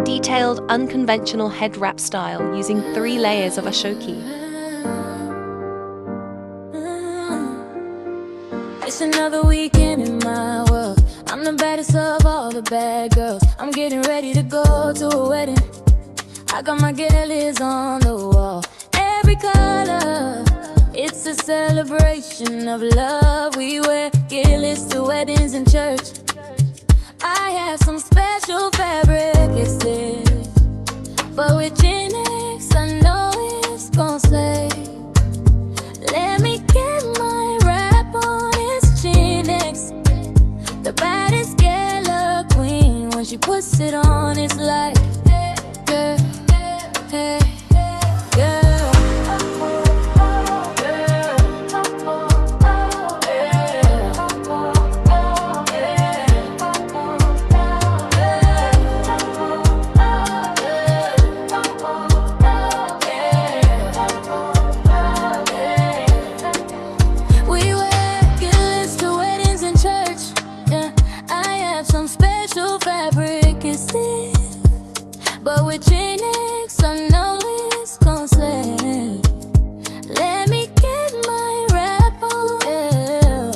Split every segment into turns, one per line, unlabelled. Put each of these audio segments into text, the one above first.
Detailed, unconventional head wrap style using 3 layers of ashoki.
It's another weekend in my world. I'm the baddest of all the bad girls. I'm getting ready to go to a wedding. I got my Gele's on the wall. Every color, it's a celebration of love. We wear Gele's to weddings and church. I have some special fabric, it's this, but with Gen-X, I know it's gon' slay. Let me get my rap on, it's Gen-X, the baddest Gele queen. When she puts it on, it's like, hey, girl, hey, girl. But with Gen-X, I know it's gon' slay. Let me get my rap on, yeah.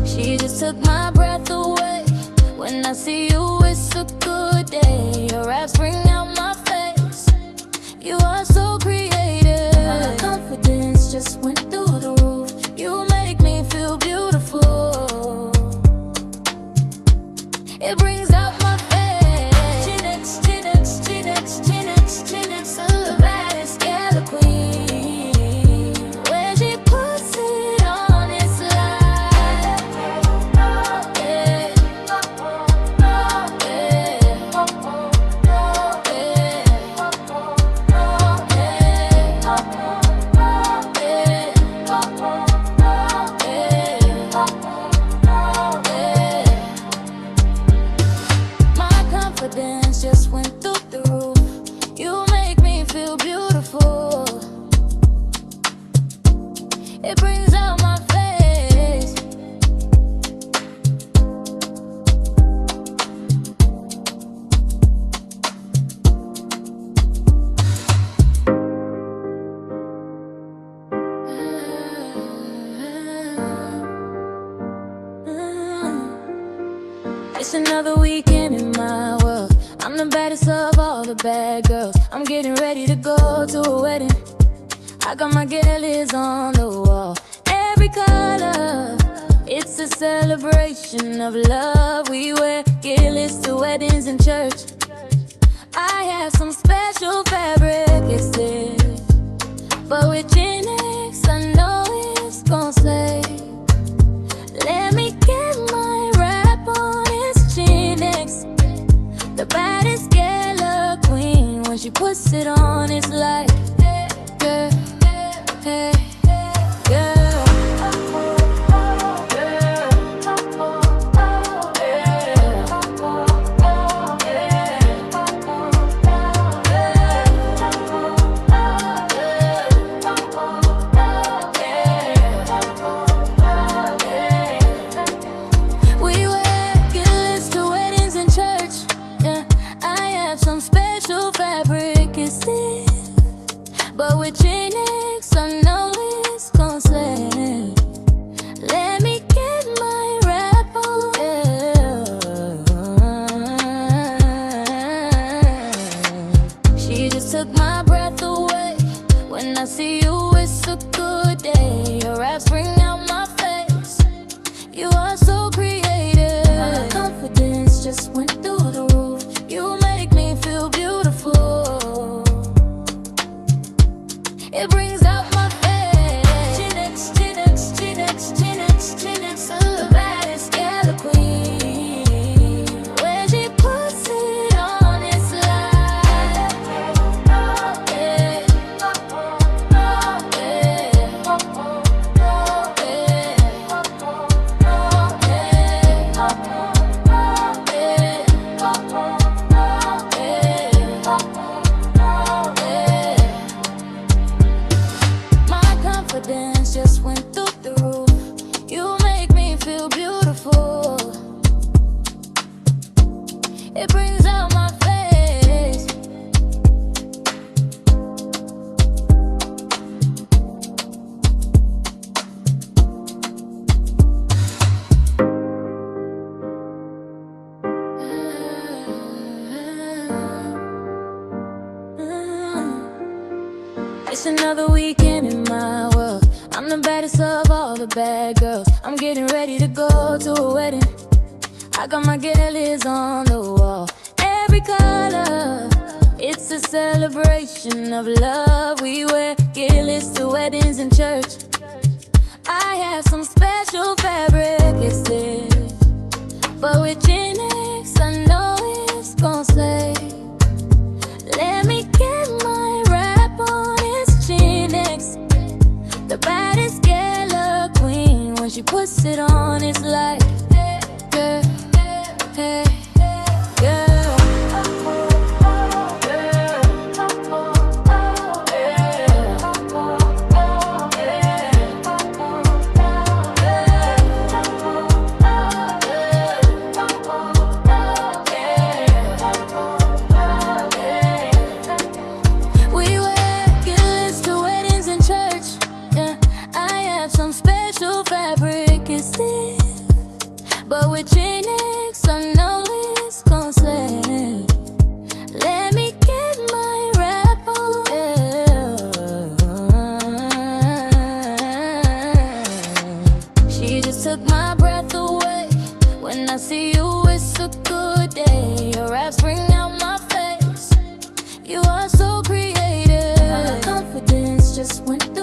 She just took my breath away. When I see you, it's a good day. Your raps bring out my face. You are so creative. My confidence just went through the roof. You make me feel beautiful. It brings out my face. Gen-X, Gen-X, Gen-X, Gen-X, Gen-X, the baddest Gele queen. When she puts it on, it's like, yeah, confidence just went through the roof. You make me feel beautiful. It brings out my face. It's another weekend in my world. I'm the baddest of all the bad girls. I'm getting ready to go to a wedding. I got my Gele's on the wall. Every color, it's a celebration of love. We wear Gele's to weddings and church. I have some special fabric, it's this, but with Gen-X, I know it's gon' slay. Let me get my rap on, it's Gen-X, the baddest Gele queen. When she puts it on, it's like, hey, girl, hey, girl. But with Gen-X, I know It's another weekend in my world. I'm the baddest of all the bad girls. I'm getting ready to go to a wedding. I got my Gele's on the wall. Every color, it's a celebration of love. We wear Gele's to weddings and church. I have some special fabric, it's this. But with Gen X, I know it's gon' slay. Let me get my rap on, it's Gen X. The baddest Gele queen. When she puts it on, it's like girl, hey, girl. We wear Gele's to weddings and church. Yeah, I have some special fabric, it's this. But with Gen X, I know it's gon' slay. Let me get my rap on. Yeah. She just took my breath away. When I see you, it's a good day. Your raps bring out my face. You are so creative. My confidence just went